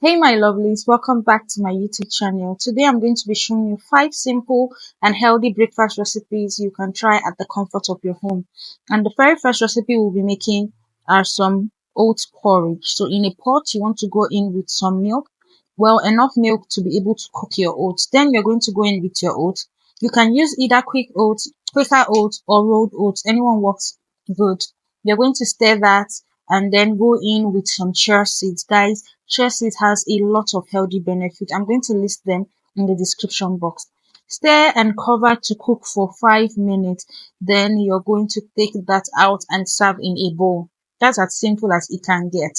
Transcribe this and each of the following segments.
Hey my lovelies, welcome back to my YouTube channel. Today I'm going to be showing you 5 simple and healthy breakfast recipes you can try at the comfort of your home. And the very first recipe we'll be making are some oat porridge. So in a pot, you want to go in with some milk, well enough milk to be able to cook your oats. Then you're going to go in with your oats. You can use either quicker oats or rolled oats. Anyone works good. You're going to stir that and then go in with some chia seeds. Guys, chia seeds has a lot of healthy benefits. I'm going to list them in the description box. Stir and cover to cook for 5 minutes. Then you're going to take that out and serve in a bowl. That's as simple as it can get.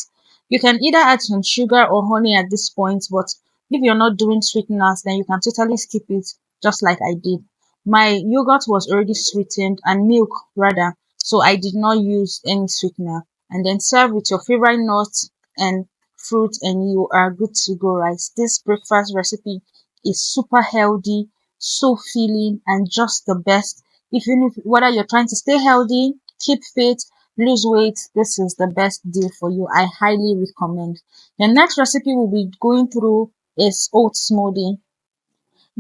You can either add some sugar or honey at this point, but if you're not doing sweeteners, then you can totally skip it, just like I did. My yogurt was already sweetened and milk rather, so I did not use any sweetener. And then serve with your favorite nuts and fruit and you are good to go, right? This breakfast recipe is super healthy, so filling and just the best. If whether you're trying to stay healthy, keep fit, lose weight, this is the best deal for you. I highly recommend. The next recipe we'll be going through is oat smoothie.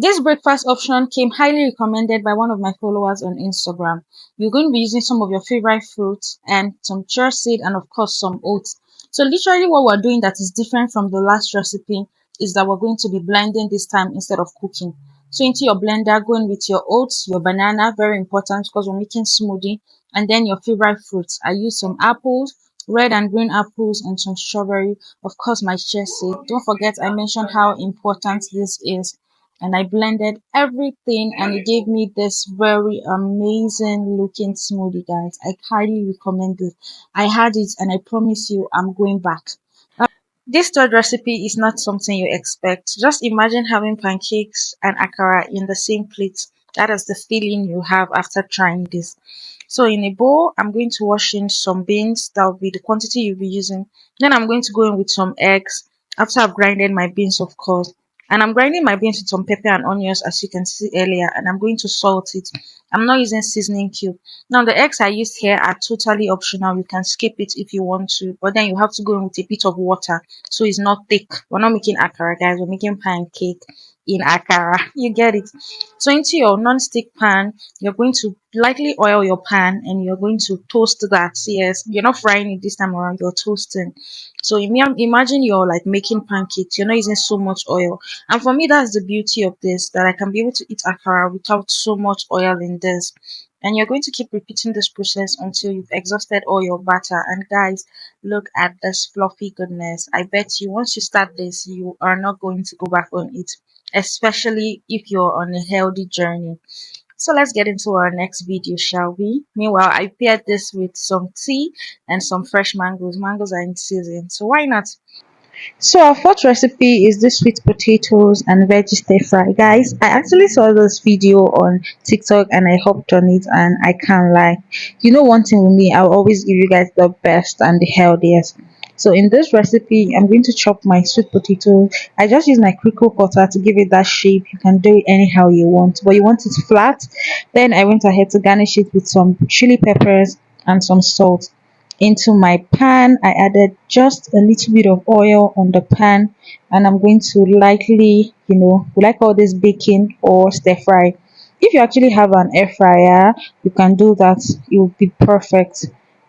This breakfast option came highly recommended by one of my followers on Instagram. You're going to be using some of your favorite fruits and some chia seed and of course some oats. So literally what we're doing that is different from the last recipe is that we're going to be blending this time instead of cooking. So into your blender, go in with your oats, your banana, very important because we're making smoothie, and then your favorite fruits. I use some apples, red and green apples, and some strawberry. Of course, my chia seed. Don't forget I mentioned how important this is, and I blended everything and it gave me this very amazing looking smoothie, guys. I highly recommend it. I had it and I promise you I'm going back. This third recipe is not something you expect. Just imagine having pancakes and akara in the same plate. That is the feeling you have after trying this. So in a bowl, I'm going to wash in some beans. That will be the quantity you'll be using. Then I'm going to go in with some eggs after I've grinded my beans, of course. And I'm grinding my beans with some pepper and onions, as you can see earlier. And I'm going to salt it. I'm not using seasoning cube. Now the eggs I used here are totally optional. You can skip it if you want to, but then you have to go in with a bit of water so it's not thick. We're not making akara, guys. We're making pancake in akara. You get it. So into your non-stick pan, you're going to lightly oil your pan and you're going to toast that. Yes, you're not frying it this time around, you're toasting. So imagine you're like making pancakes, you're not using so much oil. And for me, that's the beauty of this, that I can be able to eat akara without so much oil in this. And you're going to keep repeating this process until you've exhausted all your batter. And guys, look at this fluffy goodness. I bet you once you start this, you are not going to go back on it, especially if you're on a healthy journey. So let's get into our next video, shall we? Meanwhile, I paired this with some tea and some fresh mangoes. Mangoes are in season, so why not? So our fourth recipe is this sweet potatoes and veggie stir fry. Guys, I actually saw this video on TikTok and I hopped on it and I can't lie. You know one thing with me, I'll always give you guys the best and the healthiest. So in this recipe, I'm going to chop my sweet potato. I just use my crinkle cutter to give it that shape. You can do it anyhow you want, but you want it flat. Then I went ahead to garnish it with some chili peppers and some salt. Into my pan, I added just a little bit of oil on the pan and I'm going to lightly, we like all this baking or stir fry. If you actually have an air fryer, you can do that. It will be perfect.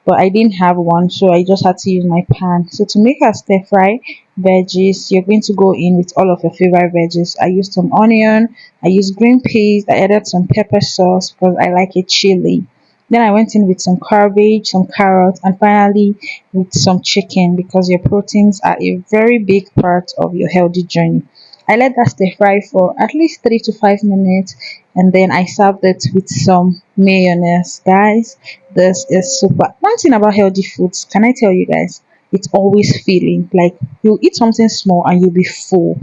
But I didn't have one, so I just had to use my pan. So to make a stir fry veggies, you're going to go in with all of your favorite veggies. I used some onion, I used green peas, I added some pepper sauce because I like it chili. Then I went in with some cabbage, some carrots, and finally with some chicken because your proteins are a very big part of your healthy journey. I let that stir fry for at least 3 to 5 minutes and then I served it with some mayonnaise. Guys, this is super. One thing about healthy foods, can I tell you guys? It's always filling. Like you eat something small and you'll be full.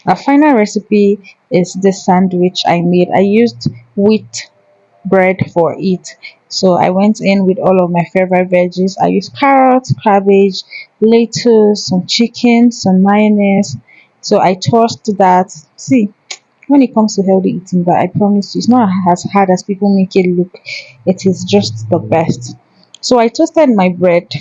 Our final recipe is this sandwich I made. I used wheat bread for it. So I went in with all of my favorite veggies. I used carrots, cabbage, lettuce, some chicken, some mayonnaise. So I tossed that. See, when it comes to healthy eating, but I promise you, it's not as hard as people make it look. It is just the best. So I toasted my bread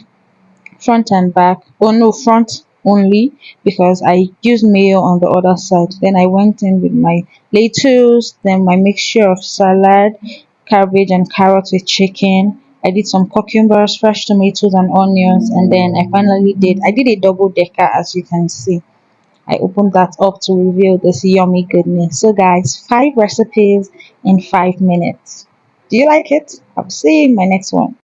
front and back. Oh no, front only because I used mayo on the other side. Then I went in with my lettuce, then my mixture of salad, cabbage and carrots with chicken. I did some cucumbers, fresh tomatoes and onions, and then I did a double decker, as you can see. I opened that up to reveal this yummy goodness. So guys, 5 recipes in 5 minutes. Do you like it? I'll see you in my next one.